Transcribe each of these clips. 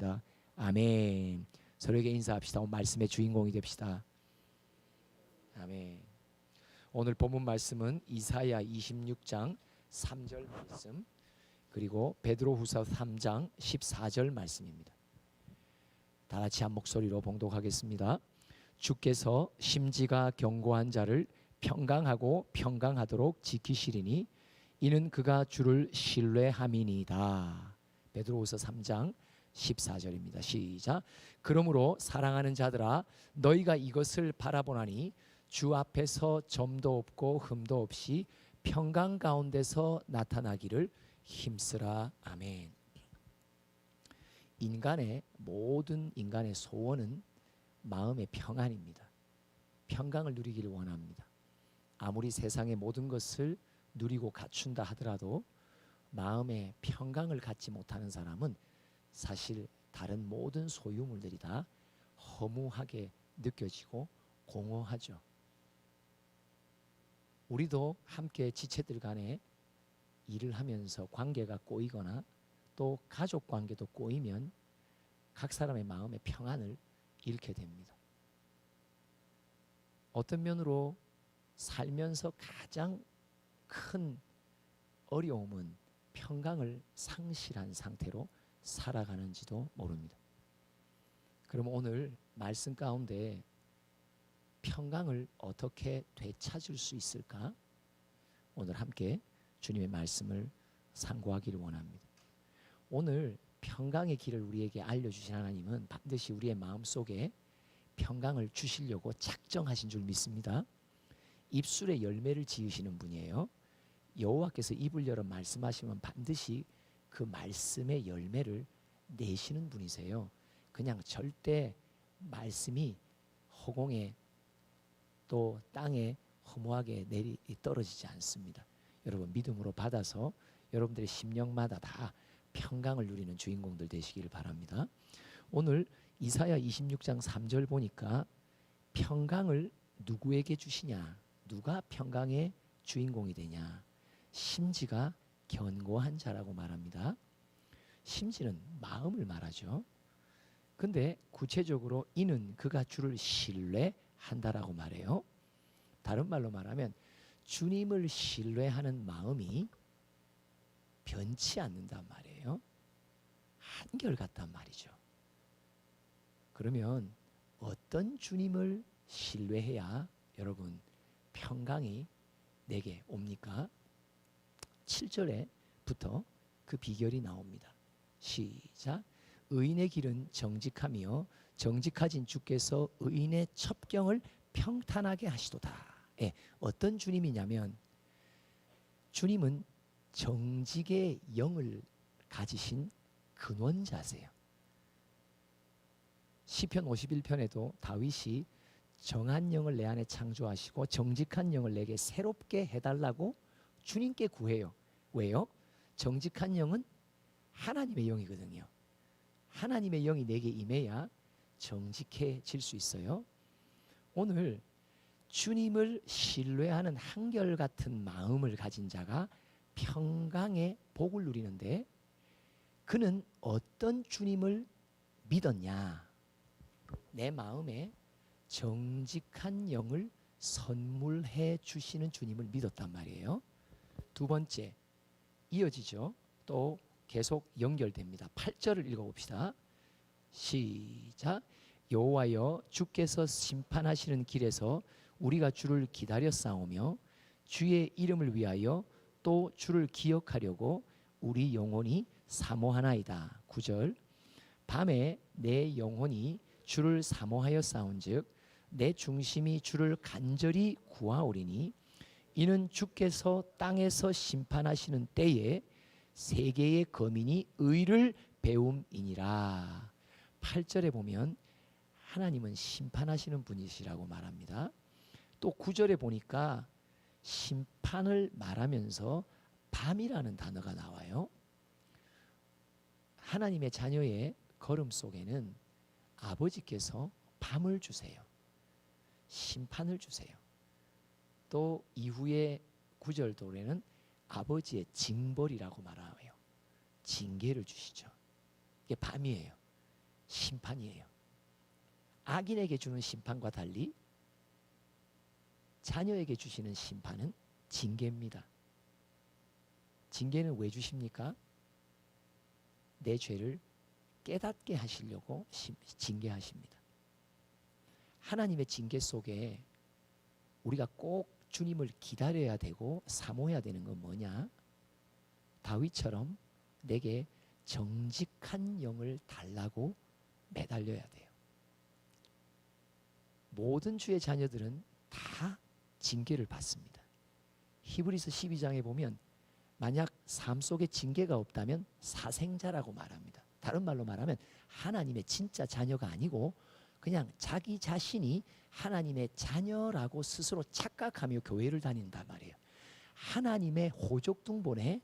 믿습니다. 아멘. 서로에게 인사합시다. 오늘 말씀의 주인공이 됩시다. 아멘. 오늘 본문 말씀은 이사야 26장 3절 말씀, 그리고 베드로후서 3장 14절 말씀입니다. 다 같이 한 목소리로 봉독하겠습니다. 주께서 심지가 견고한 자를 평강하고 평강하도록 지키시리니 이는 그가 주를 신뢰함이니이다. 베드로후서 3장 14절입니다. 시작. 그러므로 사랑하는 자들아, 너희가 이것을 바라보나니 주 앞에서 점도 없고 흠도 없이 평강 가운데서 나타나기를 힘쓰라. 아멘. 모든 인간의 소원은 마음의 평안입니다. 평강을 누리기를 원합니다. 아무리 세상의 모든 것을 누리고 갖춘다 하더라도 마음의 평강을 갖지 못하는 사람은 사실 다른 모든 소유물들이 다 허무하게 느껴지고 공허하죠. 우리도 함께 지체들 간에 일을 하면서 관계가 꼬이거나 또 가족 관계도 꼬이면 각 사람의 마음의 평안을 잃게 됩니다. 어떤 면으로 살면서 가장 큰 어려움은 평강을 상실한 상태로 살아가는지도 모릅니다. 그럼 오늘 말씀 가운데 평강을 어떻게 되찾을 수 있을까? 오늘 함께 주님의 말씀을 상고하기를 원합니다. 오늘 평강의 길을 우리에게 알려주신 하나님은 반드시 우리의 마음속에 평강을 주시려고 작정하신 줄 믿습니다. 입술에 열매를 지으시는 분이에요. 여호와께서 입을 열어 말씀하시면 반드시 그 말씀의 열매를 내시는 분이세요. 그냥 절대 말씀이 허공에 또 땅에 허무하게 떨어지지 않습니다. 여러분 믿음으로 받아서 여러분들의 심령마다 다 평강을 누리는 주인공들 되시기를 바랍니다. 오늘 이사야 26장 3절 보니까 평강을 누구에게 주시냐? 누가 평강의 주인공이 되냐? 심지가 견고한 자라고 말합니다. 심지는 마음을 말하죠. 근데 구체적으로 이는 그가 주를 신뢰한다라고 말해요. 다른 말로 말하면 주님을 신뢰하는 마음이 변치 않는단 말이에요. 한결같단 말이죠. 그러면 어떤 주님을 신뢰해야 여러분 평강이 내게 옵니까? 7절에부터 그 비결이 나옵니다. 시작. 의인의 길은 정직하며 정직하신 주께서 의인의 첩경을 평탄하게 하시도다. 어떤 주님이냐면 주님은 정직의 영을 가지신 근원자세요. 시편 51편에도 다윗이 정한 영을 내 안에 창조하시고 정직한 영을 내게 새롭게 해달라고 주님께 구해요. 왜요? 정직한 영은 하나님의 영이거든요. 하나님의 영이 내게 임해야 정직해질 수 있어요. 오늘 주님을 신뢰하는 한결같은 마음을 가진 자가 평강의 복을 누리는데 그는 어떤 주님을 믿었냐? 내 마음에 정직한 영을 선물해 주시는 주님을 믿었단 말이에요. 두 번째 이어지죠. 또 계속 연결됩니다. 8절을 읽어봅시다. 시작. 여호와여 주께서 심판하시는 길에서 우리가 주를 기다려 싸우며 주의 이름을 위하여 또 주를 기억하려고 우리 영혼이 사모하나이다. 9절. 밤에 내 영혼이 주를 사모하여 싸운즉 내 중심이 주를 간절히 구하오리니 이는 주께서 땅에서 심판하시는 때에 세계의 거민이 의를 배움이니라. 8절에 보면 하나님은 심판하시는 분이시라고 말합니다. 또 9절에 보니까 심판을 말하면서 밤이라는 단어가 나와요. 하나님의 자녀의 걸음 속에는 아버지께서 밤을 주세요. 심판을 주세요. 또 이후에 9절 도래는 아버지의 징벌이라고 말하요. 징계를 주시죠. 이게 밤이에요. 심판이에요. 악인에게 주는 심판과 달리 자녀에게 주시는 심판은 징계입니다. 징계는 왜 주십니까? 내 죄를 깨닫게 하시려고 징계하십니다. 하나님의 징계 속에 우리가 꼭 주님을 기다려야 되고 사모해야 되는 건 뭐냐? 다윗처럼 내게 정직한 영을 달라고 매달려야 돼요. 모든 주의 자녀들은 다 징계를 받습니다. 히브리서 12장에 보면 만약 삶 속에 징계가 없다면 사생자라고 말합니다. 다른 말로 말하면 하나님의 진짜 자녀가 아니고 그냥 자기 자신이 하나님의 자녀라고 스스로 착각하며 교회를 다닌단 말이에요. 하나님의 호족등본에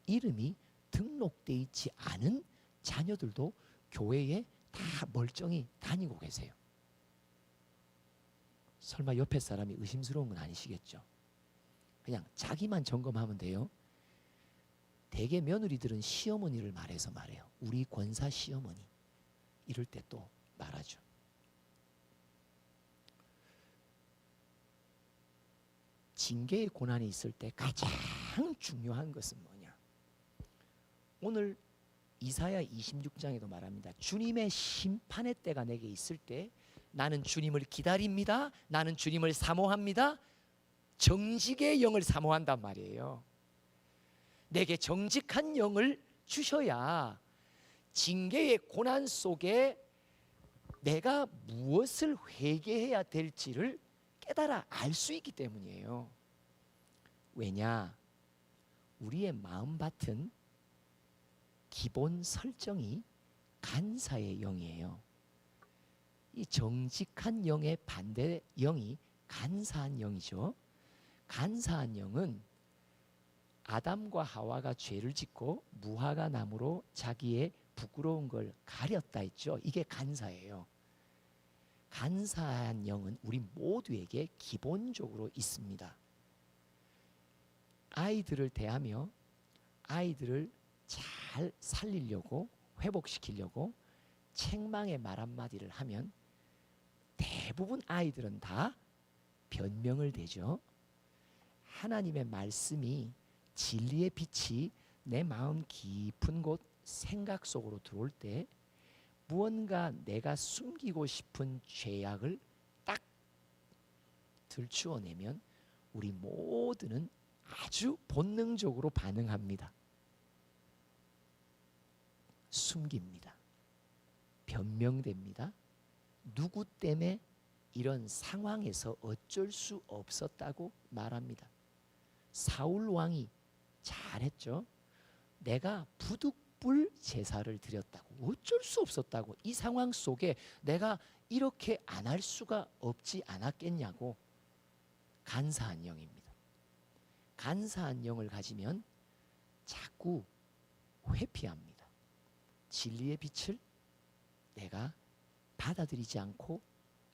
이름이 등록되어 있지 않은 자녀들도 교회에 다 멀쩡히 다니고 계세요. 설마 옆에 사람이 의심스러운 건 아니시겠죠? 그냥 자기만 점검하면 돼요. 대개 며느리들은 시어머니를 말해서 말해요. 우리 권사 시어머니 이럴 때 또 말하죠. 징계의 고난이 있을 때 가장 중요한 것은 뭐냐? 오늘 이사야 26장에도 말합니다. 주님의 심판의 때가 내게 있을 때 나는 주님을 기다립니다. 나는 주님을 사모합니다. 정직의 영을 사모한단 말이에요. 내게 정직한 영을 주셔야 징계의 고난 속에 내가 무엇을 회개해야 될지를 깨달아 알 수 있기 때문이에요. 왜냐? 우리의 마음밭은 기본 설정이 간사의 영이에요. 이 정직한 영의 반대 영이 간사한 영이죠. 간사한 영은 아담과 하와가 죄를 짓고 무화과 나무로 자기의 부끄러운 걸 가렸다 했죠. 이게 간사예요. 간사한 영은 우리 모두에게 기본적으로 있습니다. 아이들을 대하며 아이들을 잘 살리려고 회복시키려고 책망의 말 한마디를 하면 대부분 아이들은 다 변명을 대죠. 하나님의 말씀이 진리의 빛이 내 마음 깊은 곳 생각 속으로 들어올 때 무언가 내가 숨기고 싶은 죄악을 딱 들추어내면 우리 모두는 아주 본능적으로 반응합니다. 숨깁니다. 변명됩니다. 누구 때문에 이런 상황에서 어쩔 수 없었다고 말합니다. 사울 왕이 잘했죠. 내가 부득불 제사를 드렸다고, 어쩔 수 없었다고, 이 상황 속에 내가 이렇게 안 할 수가 없지 않았겠냐고. 간사한 영입니다. 간사한 영을 가지면 자꾸 회피합니다. 진리의 빛을 내가 받아들이지 않고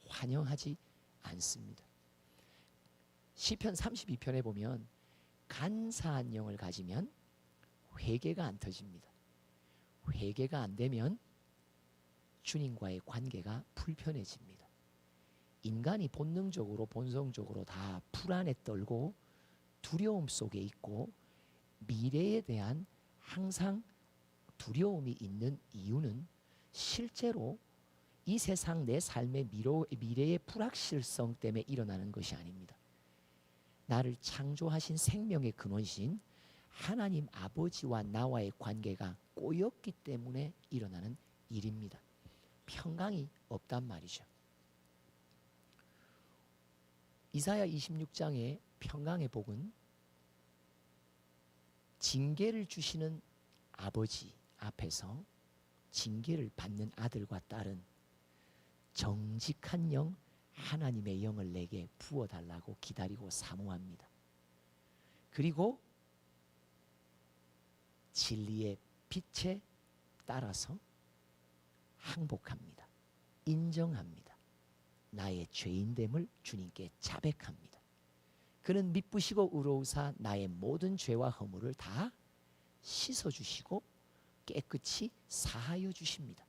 환영하지 않습니다. 시편 32편에 보면 간사한 영을 가지면 회개가 안 터집니다. 회개가 안 되면 주님과의 관계가 불편해집니다. 인간이 본능적으로 본성적으로 다 불안에 떨고 두려움 속에 있고 미래에 대한 항상 두려움이 있는 이유는 실제로 이 세상 내 삶의 미래의 불확실성 때문에 일어나는 것이 아닙니다. 나를 창조하신 생명의 근원이신 하나님 아버지와 나와의 관계가 꼬였기 때문에 일어나는 일입니다. 평강이 없단 말이죠. 이사야 26장의 평강의 복은 징계를 주시는 아버지 앞에서 징계를 받는 아들과 딸은 정직한 영, 하나님의 영을 내게 부어달라고 기다리고 사모합니다. 그리고 진리의 빛에 따라서 항복합니다. 인정합니다. 나의 죄인됨을 주님께 자백합니다. 그는 미쁘시고 의로우사 나의 모든 죄와 허물을 다 씻어주시고 깨끗이 사하여 주십니다.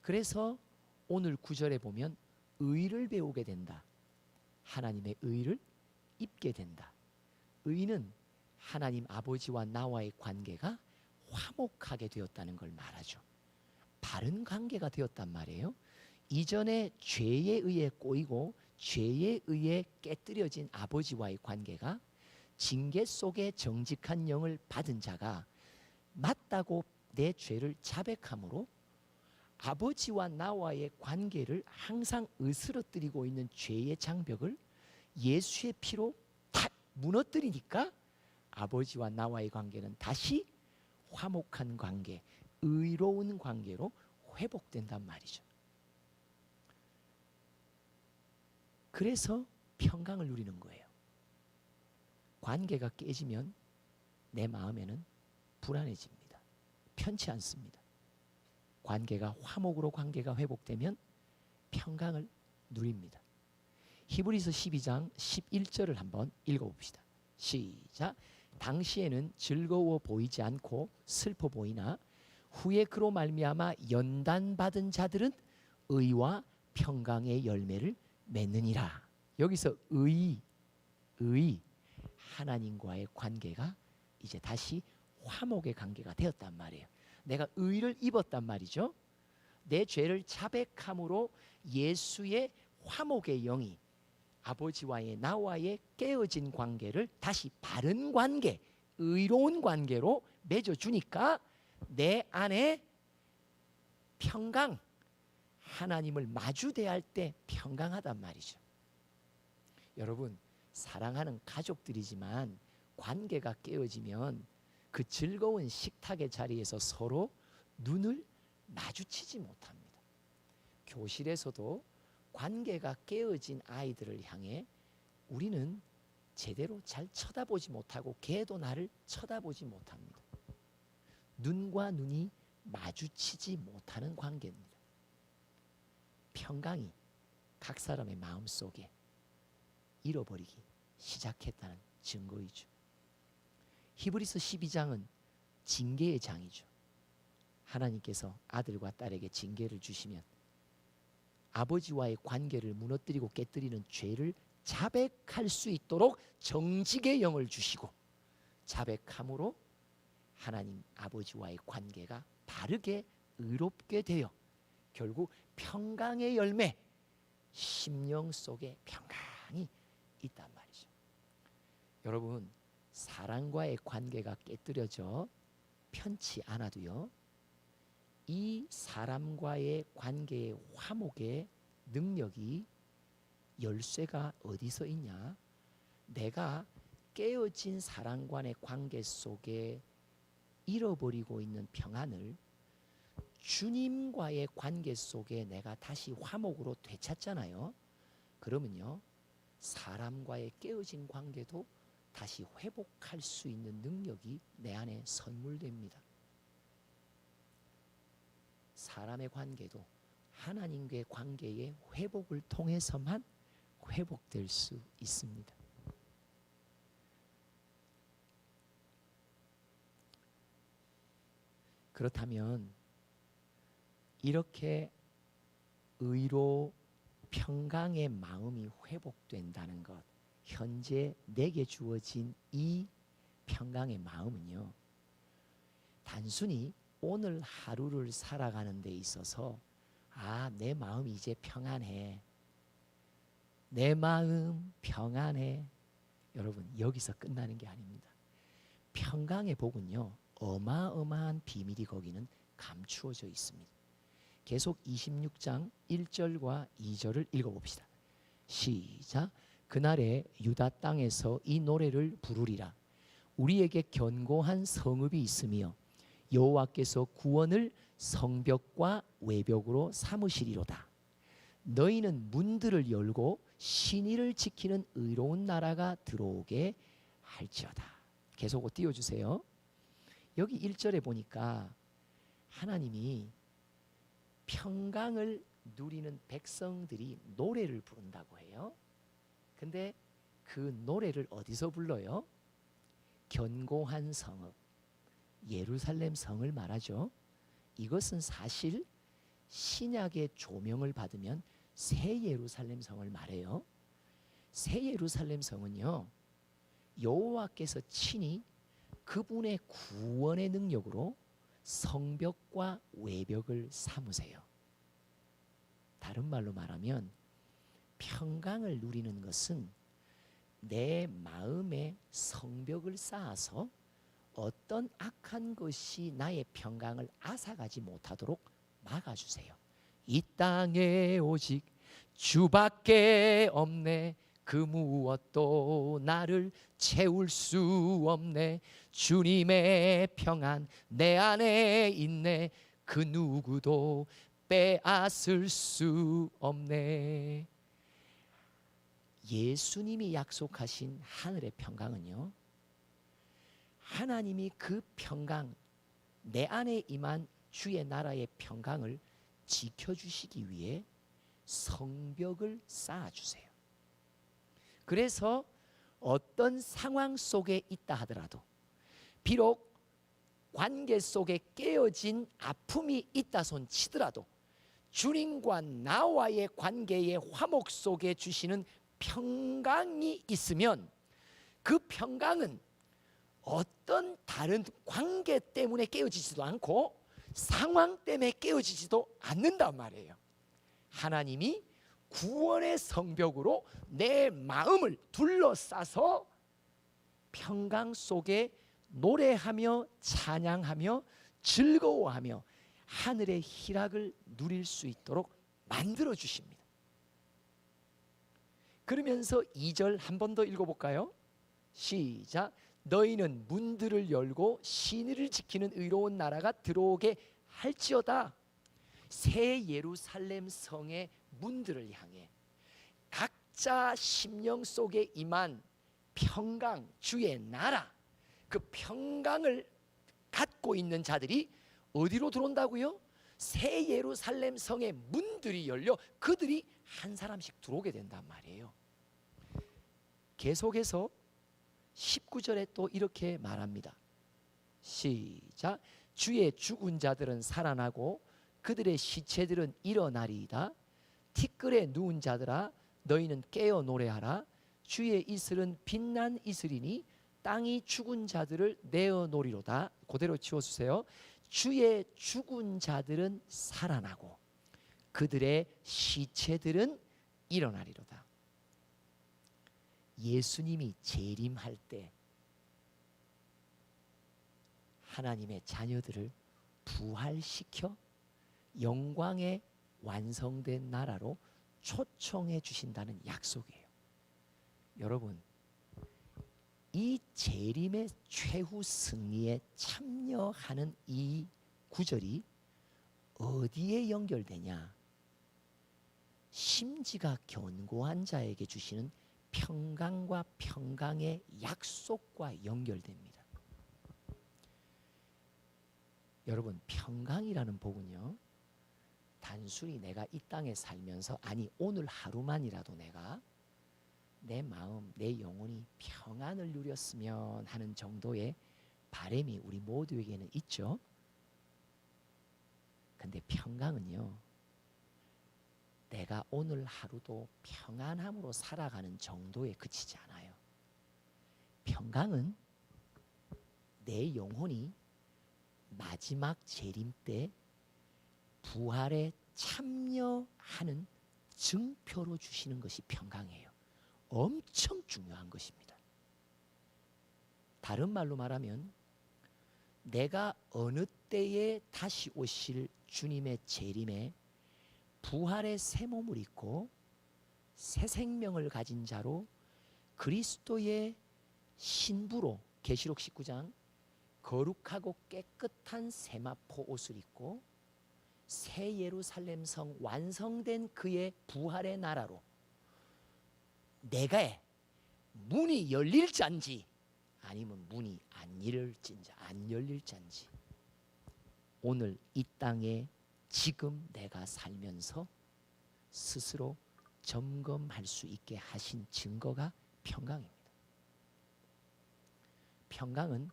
그래서 오늘 구절에 보면 의를 배우게 된다. 하나님의 의를 입게 된다. 의는 하나님 아버지와 나와의 관계가 화목하게 되었다는 걸 말하죠. 바른 관계가 되었단 말이에요. 이전에 죄에 의해 꼬이고 죄에 의해 깨뜨려진 아버지와의 관계가 징계 속에 정직한 영을 받은 자가 맞다고 내 죄를 자백함으로 아버지와 나와의 관계를 항상 으스러뜨리고 있는 죄의 장벽을 예수의 피로 탁 무너뜨리니까 아버지와 나와의 관계는 다시 화목한 관계, 의로운 관계로 회복된단 말이죠. 그래서 평강을 누리는 거예요. 관계가 깨지면 내 마음에는 불안해집니다. 편치 않습니다. 관계가 화목으로 관계가 회복되면 평강을 누립니다. 히브리서 12장 11절을 한번 읽어봅시다. 시작. 당시에는 즐거워 보이지 않고 슬퍼 보이나 후에 그로 말미암아 연단받은 자들은 의와 평강의 열매를 맺느니라. 여기서 의, 하나님과의 관계가 이제 다시 화목의 관계가 되었단 말이에요. 내가 의를 입었단 말이죠. 내 죄를 자백함으로 예수의 화목의 영이 아버지와의 나와의 깨어진 관계를 다시 바른 관계, 의로운 관계로 맺어주니까 내 안에 평강, 하나님을 마주 대할 때 평강하단 말이죠. 여러분, 사랑하는 가족들이지만 관계가 깨어지면 그 즐거운 식탁의 자리에서 서로 눈을 마주치지 못합니다. 교실에서도 관계가 깨어진 아이들을 향해 우리는 제대로 잘 쳐다보지 못하고 걔도 나를 쳐다보지 못합니다. 눈과 눈이 마주치지 못하는 관계입니다. 평강이 각 사람의 마음속에 잃어버리기 시작했다는 증거이죠. 히브리서 12장은 징계의 장이죠. 하나님께서 아들과 딸에게 징계를 주시면 아버지와의 관계를 무너뜨리고 깨뜨리는 죄를 자백할 수 있도록 정직의 영을 주시고 자백함으로 하나님 아버지와의 관계가 바르게 의롭게 되어 결국 평강의 열매, 심령 속에 평강이 있단 말이죠. 여러분, 사랑과의 관계가 깨뜨려져 편치 않아도요, 이 사람과의 관계의 화목의 능력이 열쇠가 어디서 있냐? 내가 깨어진 사랑과의 관계 속에 잃어버리고 있는 평안을 주님과의 관계 속에 내가 다시 화목으로 되찾잖아요. 그러면요, 사람과의 깨어진 관계도 다시 회복할 수 있는 능력이 내 안에 선물됩니다. 사람의 관계도 하나님과의 관계의 회복을 통해서만 회복될 수 있습니다. 그렇다면 이렇게 의로 평강의 마음이 회복된다는 것, 현재 내게 주어진 이 평강의 마음은요, 단순히 오늘 하루를 살아가는 데 있어서 내 마음이 이제 평안해, 내 마음 평안해, 여러분, 여기서 끝나는 게 아닙니다. 평강의 복은요, 어마어마한 비밀이 거기는 감추어져 있습니다. 계속 26장 1절과 2절을 읽어봅시다. 시작. 그날에 유다 땅에서 이 노래를 부르리라. 우리에게 견고한 성읍이 있으며 여호와께서 구원을 성벽과 외벽으로 삼으시리로다. 너희는 문들을 열고 신의를 지키는 의로운 나라가 들어오게 할지어다. 계속 띄워주세요. 여기 1절에 보니까 하나님이 평강을 누리는 백성들이 노래를 부른다고 해요. 근데 그 노래를 어디서 불러요? 견고한 성읍, 예루살렘 성을 말하죠. 이것은 사실 신약의 조명을 받으면 새 예루살렘 성을 말해요. 새 예루살렘 성은요, 여호와께서 친히 그분의 구원의 능력으로 성벽과 외벽을 삼으세요. 다른 말로 말하면 평강을 누리는 것은 내 마음에 성벽을 쌓아서 어떤 악한 것이 나의 평강을 앗아가지 못하도록 막아주세요. 이 땅에 오직 주밖에 없네. 그 무엇도 나를 채울 수 없네. 주님의 평안 내 안에 있네. 그 누구도 빼앗을 수 없네. 예수님이 약속하신 하늘의 평강은요, 하나님이 그 평강, 내 안에 임한 주의 나라의 평강을 지켜주시기 위해 성벽을 쌓아주세요. 그래서 어떤 상황 속에 있다 하더라도, 비록 관계 속에 깨어진 아픔이 있다 손 치더라도, 주님과 나와의 관계의 화목 속에 주시는 평강이 있으면 그 평강은 어떤 다른 관계 때문에 깨어지지도 않고 상황 때문에 깨어지지도 않는단 말이에요. 하나님이 구원의 성벽으로 내 마음을 둘러싸서 평강 속에 노래하며 찬양하며 즐거워하며 하늘의 희락을 누릴 수 있도록 만들어 주십니다. 그러면서 2절 한 번 더 읽어볼까요? 시작. 너희는 문들을 열고 신의를 지키는 의로운 나라가 들어오게 할지어다. 새 예루살렘 성의 문들을 향해 각자 심령 속에 임한 평강, 주의 나라, 그 평강을 갖고 있는 자들이 어디로 들어온다고요? 새 예루살렘 성의 문들이 열려 그들이 한 사람씩 들어오게 된단 말이에요. 계속해서 19절에 또 이렇게 말합니다. 시작. 주의 죽은 자들은 살아나고 그들의 시체들은 일어나리이다. 티끌에 누운 자들아 너희는 깨어 노래하라. 주의 이슬은 빛난 이슬이니 땅이 죽은 자들을 내어 놓으리로다. 그대로 치워주세요. 주의 죽은 자들은 살아나고 그들의 시체들은 일어나리로다. 예수님이 재림할 때 하나님의 자녀들을 부활시켜 영광의 완성된 나라로 초청해 주신다는 약속이에요. 여러분, 이 재림의 최후 승리에 참여하는 이 구절이 어디에 연결되냐? 심지가 견고한 자에게 주시는 평강과 평강의 약속과 연결됩니다. 여러분, 평강이라는 복은요, 단순히 내가 이 땅에 살면서, 아니 오늘 하루만이라도 내가 내 마음, 내 영혼이 평안을 누렸으면 하는 정도의 바람이 우리 모두에게는 있죠. 근데 평강은요, 내가 오늘 하루도 평안함으로 살아가는 정도에 그치지 않아요. 평강은 내 영혼이 마지막 재림 때 부활에 참여하는 증표로 주시는 것이 평강이에요. 엄청 중요한 것입니다. 다른 말로 말하면 내가 어느 때에 다시 오실 주님의 재림에 부활의 새 몸을 입고 새 생명을 가진 자로 그리스도의 신부로, 계시록 19장, 거룩하고 깨끗한 세마포 옷을 입고 새 예루살렘 성 완성된 그의 부활의 나라로 내가 문이 열릴지인지 아니면 문이 안 열릴지인지 오늘 이 땅에 지금 내가 살면서 스스로 점검할 수 있게 하신 증거가 평강입니다. 평강은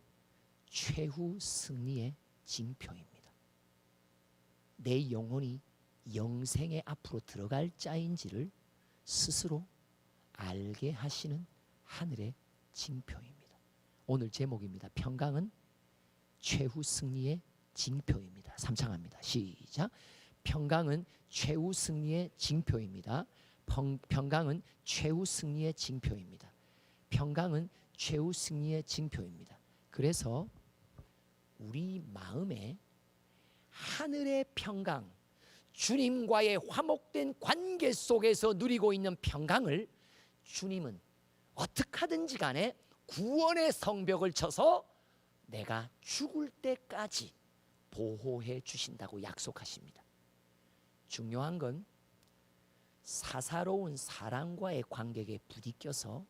최후 승리의 징표입니다. 내 영혼이 영생의 앞으로 들어갈 자인지를 스스로 알게 하시는 하늘의 징표입니다. 오늘 제목입니다. 평강은 최후 승리의 징표입니다. 삼창합니다. 시작. 평강은 최후 승리의 징표입니다. 평강은 최후 승리의 징표입니다. 평강은 최후 승리의 징표입니다. 그래서 우리 마음에 하늘의 평강, 주님과의 화목된 관계 속에서 누리고 있는 평강을 주님은 어떻게 하든지 간에 구원의 성벽을 쳐서 내가 죽을 때까지 보호해 주신다고 약속하십니다. 중요한 건 사사로운 사랑과의 관계에 부딪혀서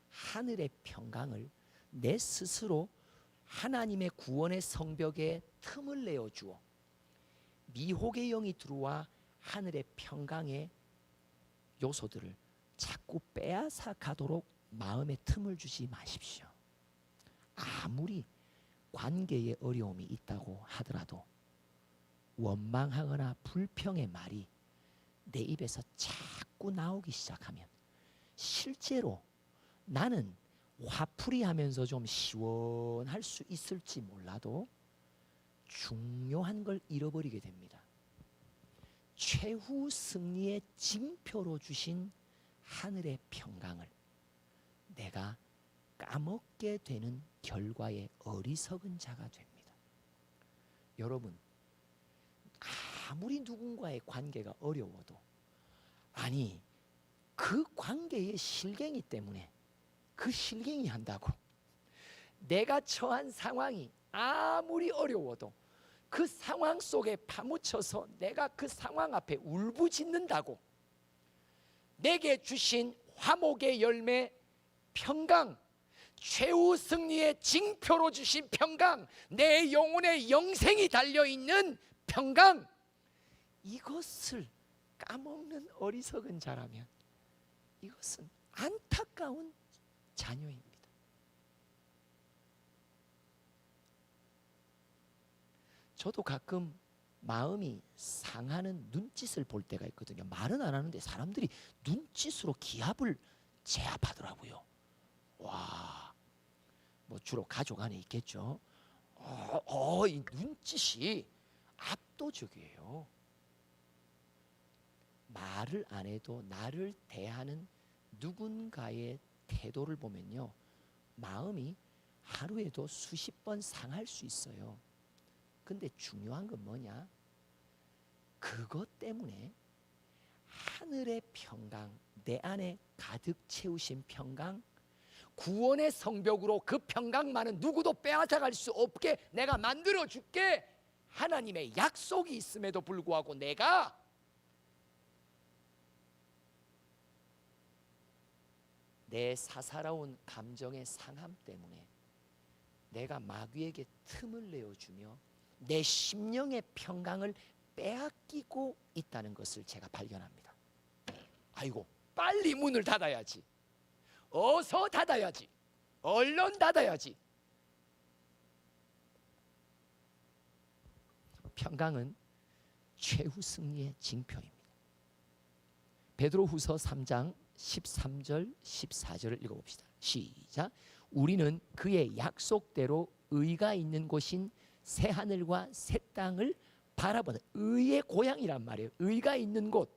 하늘의 평강을 내 스스로 하나님의 구원의 성벽에 틈을 내어 주어 미혹의 영이 들어와 하늘의 평강의 요소들을 자꾸 빼앗아 가도록 마음에 틈을 주지 마십시오. 아무리 관계에 어려움이 있다고 하더라도 원망하거나 불평의 말이 내 입에서 자꾸 나오기 시작하면 실제로 나는 화풀이 하면서 좀 시원할 수 있을지 몰라도 중요한 걸 잃어버리게 됩니다. 최후 승리의 징표로 주신 하늘의 평강을 내가 까먹게 되는 결과의 어리석은 자가 됩니다. 여러분, 아무리 누군가의 관계가 어려워도 아니 그 관계의 실갱이 때문에 그 실갱이 한다고 내가 처한 상황이 아무리 어려워도 그 상황 속에 파묻혀서 내가 그 상황 앞에 울부짖는다고 내게 주신 화목의 열매 평강, 최후 승리의 징표로 주신 평강, 내 영혼의 영생이 달려있는 평강, 이것을 까먹는 어리석은 자라면 이것은 안타까운 자녀입니다. 저도 가끔 마음이 상하는 눈짓을 볼 때가 있거든요. 말은 안 하는데 사람들이 눈짓으로 기합을 제압하더라고요. 와, 뭐 주로 가족 안에 있겠죠. 이 눈짓이 압도적이에요. 말을 안 해도 나를 대하는 누군가의 태도를 보면요, 마음이 하루에도 수십 번 상할 수 있어요. 근데 중요한 건 뭐냐? 그것 때문에 하늘의 평강, 내 안에 가득 채우신 평강, 구원의 성벽으로 그 평강만은 누구도 빼앗아갈 수 없게 내가 만들어 줄게, 하나님의 약속이 있음에도 불구하고 내가 내 사사로운 감정의 상함 때문에 내가 마귀에게 틈을 내어주며 내 심령의 평강을 빼앗기고 있다는 것을 제가 발견합니다. 아이고, 빨리 문을 닫아야지, 어서 닫아야지, 얼른 닫아야지. 평강은 최후 승리의 징표입니다. 베드로후서 3장 13절 14절을 읽어봅시다. 시작. 우리는 그의 약속대로 의가 있는 곳인 새 하늘과 새 땅을 바라보는, 의의 고향이란 말이에요. 의가 있는 곳,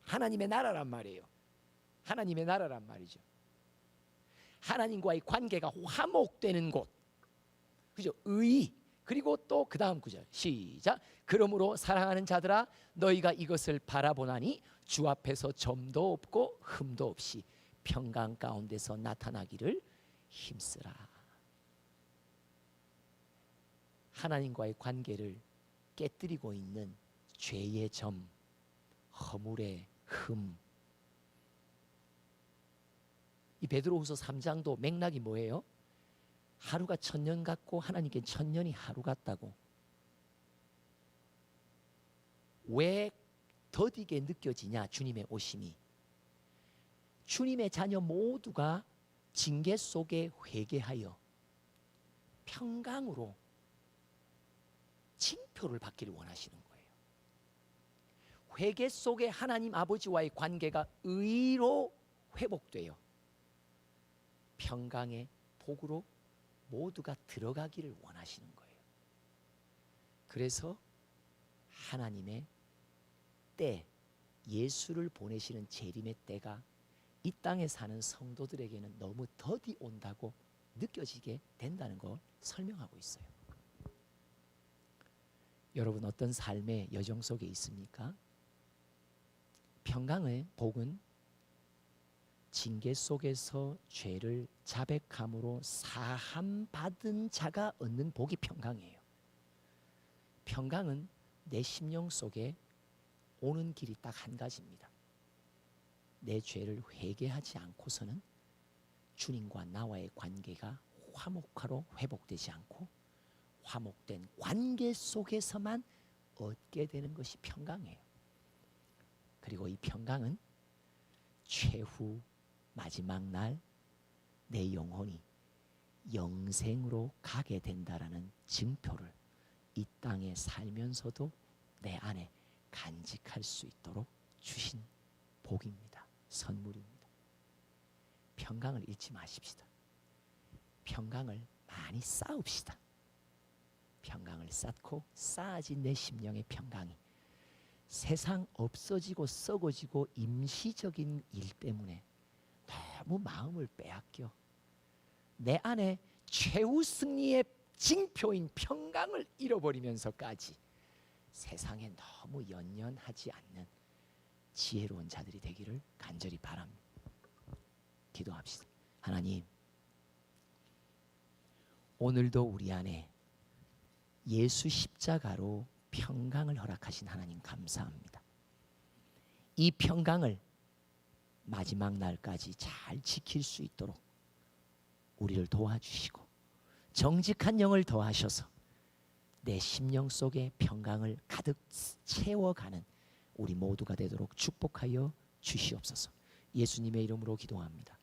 하나님의 나라란 말이에요. 하나님의 나라란 말이죠. 하나님과의 관계가 화목되는 곳, 그죠? 의. 그리고 또 그 다음 구절 시작. 그러므로 사랑하는 자들아, 너희가 이것을 바라보나니 주 앞에서 점도 없고 흠도 없이 평강 가운데서 나타나기를 힘쓰라. 하나님과의 관계를 깨뜨리고 있는 죄의 점, 허물의 흠. 이 베드로후서 3장도 맥락이 뭐예요? 하루가 천년 같고 하나님께 천년이 하루 같다고. 왜 더디게 느껴지냐? 주님의 오심이. 주님의 자녀 모두가 징계 속에 회개하여 평강으로 징표를 받기를 원하시는 거예요. 회개 속에 하나님 아버지와의 관계가 의로 회복돼요. 평강의 복으로 모두가 들어가기를 원하시는 거예요. 그래서 하나님의 때, 예수를 보내시는 재림의 때가 이 땅에 사는 성도들에게는 너무 더디 온다고 느껴지게 된다는 걸 설명하고 있어요. 여러분, 어떤 삶의 여정 속에 있습니까? 평강의 복은 징계 속에서 죄를 자백함으로 사함 받은 자가 얻는 복이 평강이에요. 평강은 내 심령 속에 오는 길이 딱 한 가지입니다. 내 죄를 회개하지 않고서는 주님과 나와의 관계가 화목화로 회복되지 않고 화목된 관계 속에서만 얻게 되는 것이 평강이에요. 그리고 이 평강은 최후 마지막 날 내 영혼이 영생으로 가게 된다라는 증표를 이 땅에 살면서도 내 안에 간직할 수 있도록 주신 복입니다. 선물입니다. 평강을 잃지 마십시다. 평강을 많이 쌓읍시다. 평강을 쌓고 쌓아진 내 심령의 평강이 세상 없어지고 썩어지고 임시적인 일 때문에 너무 마음을 빼앗겨 내 안에 최후 승리의 징표인 평강을 잃어버리면서까지 세상에 너무 연연하지 않는 지혜로운 자들이 되기를 간절히 바랍니다. 기도합시다. 하나님, 오늘도 우리 안에 예수 십자가로 평강을 허락하신 하나님 감사합니다. 이 평강을 마지막 날까지 잘 지킬 수 있도록 우리를 도와주시고 정직한 영을 더하셔서 내 심령 속에 평강을 가득 채워가는 우리 모두가 되도록 축복하여 주시옵소서. 예수님의 이름으로 기도합니다.